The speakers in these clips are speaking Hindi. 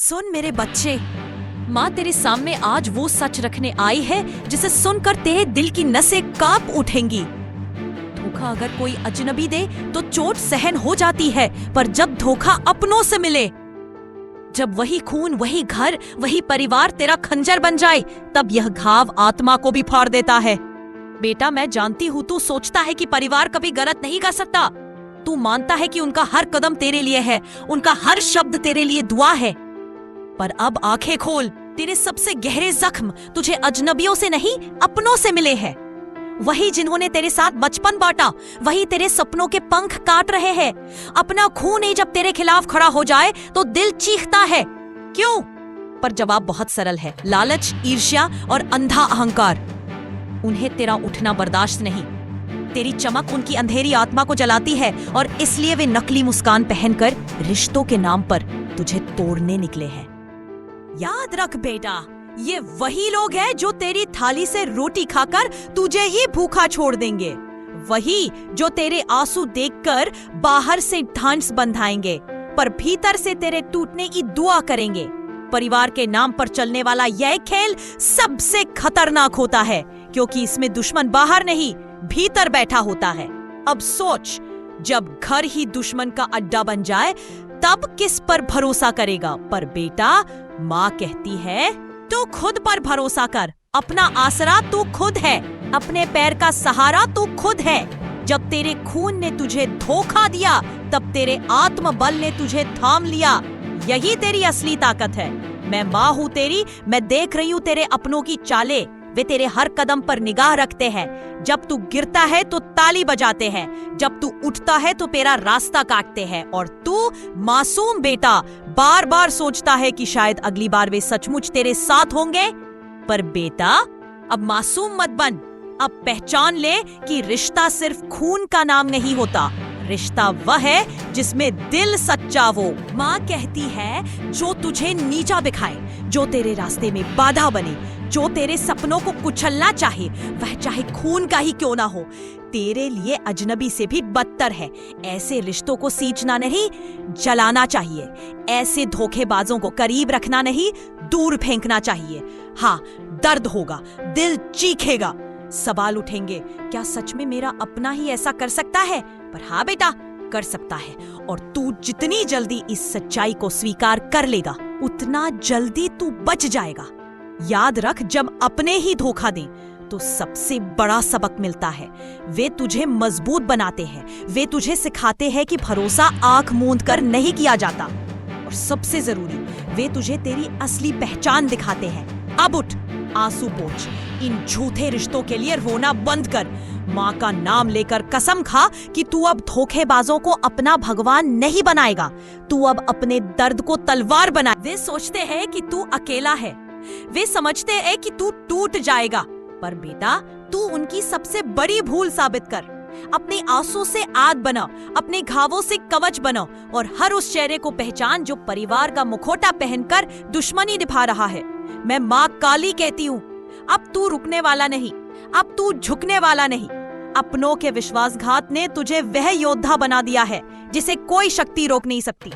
सुन मेरे बच्चे, माँ तेरे सामने आज वो सच रखने आई है जिसे सुनकर तेरे दिल की नसें कांप उठेंगी। धोखा अगर कोई अजनबी दे तो चोट सहन हो जाती है, पर जब धोखा अपनों से मिले, जब वही खून, वही घर, वही परिवार तेरा खंजर बन जाए, तब यह घाव आत्मा को भी फाड़ देता है। बेटा, मैं जानती हूँ तू सोचता है कि परिवार कभी गलत नहीं कर सकता। तू मानता है कि उनका हर कदम तेरे लिए है, उनका हर शब्द तेरे लिए दुआ है। पर अब आंखें खोल, तेरे सबसे गहरे जख्म तुझे अजनबियों से नहीं, अपनों से मिले हैं। वही जिन्होंने तेरे साथ बचपन बांटा, वही तेरे सपनों के पंख काट रहे हैं। अपना खून ही जब तेरे खिलाफ खड़ा हो जाए तो दिल चीखता है, क्यों? पर जवाब बहुत सरल है, लालच, ईर्ष्या और अंधा अहंकार। उन्हें तेरा उठना बर्दाश्त नहीं। तेरी चमक उनकी अंधेरी आत्मा को जलाती है और इसलिए वे नकली मुस्कान पहनकर रिश्तों के नाम पर तुझे तोड़ने निकले हैं। याद रख बेटा, ये वही लोग हैं जो तेरी थाली से रोटी खाकर तुझे ही भूखा छोड़ देंगे। वही जो तेरे आंसू देखकर बाहर से ढांढस बंधाएंगे, पर भीतर से तेरे टूटने की दुआ करेंगे। परिवार के नाम पर चलने वाला यह खेल सबसे खतरनाक होता है, क्योंकि इसमें दुश्मन बाहर नहीं, भीतर बैठा होता है। अब सोच, जब घर ही दुश्मन का अड्डा बन जाए तब किस पर भरोसा करेगा? पर बेटा, माँ कहती है तू खुद पर भरोसा कर। अपना आसरा तू खुद है, अपने पैर का सहारा तू खुद है। जब तेरे खून ने तुझे धोखा दिया, तब तेरे आत्मबल ने तुझे थाम लिया। यही तेरी असली ताकत है। मैं माँ हूँ तेरी, मैं देख रही हूँ तेरे अपनों की चालें। वे तेरे हर कदम पर निगाह रखते हैं। जब तू गिरता है तो ताली बजाते हैं, जब तू उठता है तो तेरा रास्ता काटते हैं। और तू मासूम बेटा बार बार सोचता है कि शायद अगली बार वे सचमुच तेरे साथ होंगे। पर बेटा, अब मासूम मत बन। अब पहचान ले कि रिश्ता सिर्फ खून का नाम नहीं होता। रिश्ता वह है जिसमें दिल सच्चा हो। माँ कहती है जो तुझे नीचा दिखाए, जो तेरे रास्ते में बाधा बने, जो तेरे सपनों को कुचलना चाहे, वह चाहे खून का ही क्यों ना हो, तेरे लिए अजनबी से भी बदतर है। ऐसे रिश्तों को सींचना नहीं, जलाना चाहिए। ऐसे धोखेबाजों को करीब रखना नहीं, दूर फेंकना चाहिए। हाँ, दर्द होगा, दिल चीखेगा, सवाल उठेंगे, क्या सच में मेरा अपना ही ऐसा कर सकता है? पर हाँ बेटा, कर सकता है। और तू जितनी जल्दी इस सच्चाई को स्वीकार कर लेगा, उतना जल्दी तू बच जाएगा। याद रख, जब अपने ही धोखा दें तो सबसे बड़ा सबक मिलता है। वे तुझे मजबूत बनाते हैं। वे तुझे सिखाते हैं कि भरोसा आंख मूंद कर नहीं किया जाता। और सबसे जरूरी, वे तुझे तेरी असली पहचान दिखाते हैं। अब उठ, आंसू पोंछ, इन झूठे रिश्तों के लिए रोना बंद कर। माँ का नाम लेकर कसम खा कि तू अब धोखेबाजों को अपना भगवान नहीं बनाएगा। तू अब अपने दर्द को तलवार बना। वे सोचते हैं कि तू अकेला है, वे समझते हैं कि तू टूट जाएगा। पर बेटा, तू उनकी सबसे बड़ी भूल साबित कर। अपने आंसू से आग बना, अपने घावों से कवच बना, और हर उस चेहरे को पहचान जो परिवार का मुखौटा पहनकर दुश्मनी निभा रहा है। मैं माँ काली कहती हूँ, अब तू रुकने वाला नहीं, अब तू झुकने वाला नहीं। अपनों के विश्वासघात ने तुझे वह योद्धा बना दिया है जिसे कोई शक्ति रोक नहीं सकती।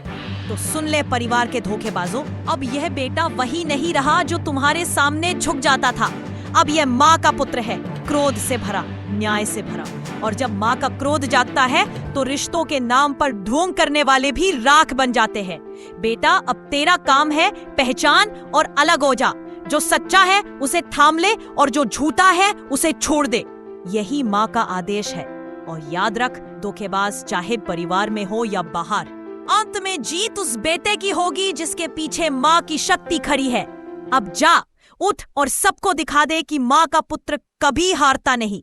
तो सुन ले परिवार के धोखेबाजों, अब यह बेटा वही नहीं रहा जो तुम्हारे सामने झुक जाता था। अब यह माँ का पुत्र है, क्रोध से भरा, न्याय से भरा। और जब माँ का क्रोध जागता है तो रिश्तों के नाम पर ढोंग करने वाले भी राख बन जाते हैं। बेटा, अब तेरा काम है पहचान और अलग हो जा। जो सच्चा है उसे थाम ले और जो झूठा है उसे छोड़ दे। यही माँ का आदेश है। और याद रख, धोखेबाज चाहे परिवार में हो या बाहर, अंत में जीत उस बेटे की होगी जिसके पीछे माँ की शक्ति खड़ी है। अब जा, उठ और सबको दिखा दे कि माँ का पुत्र कभी हारता नहीं।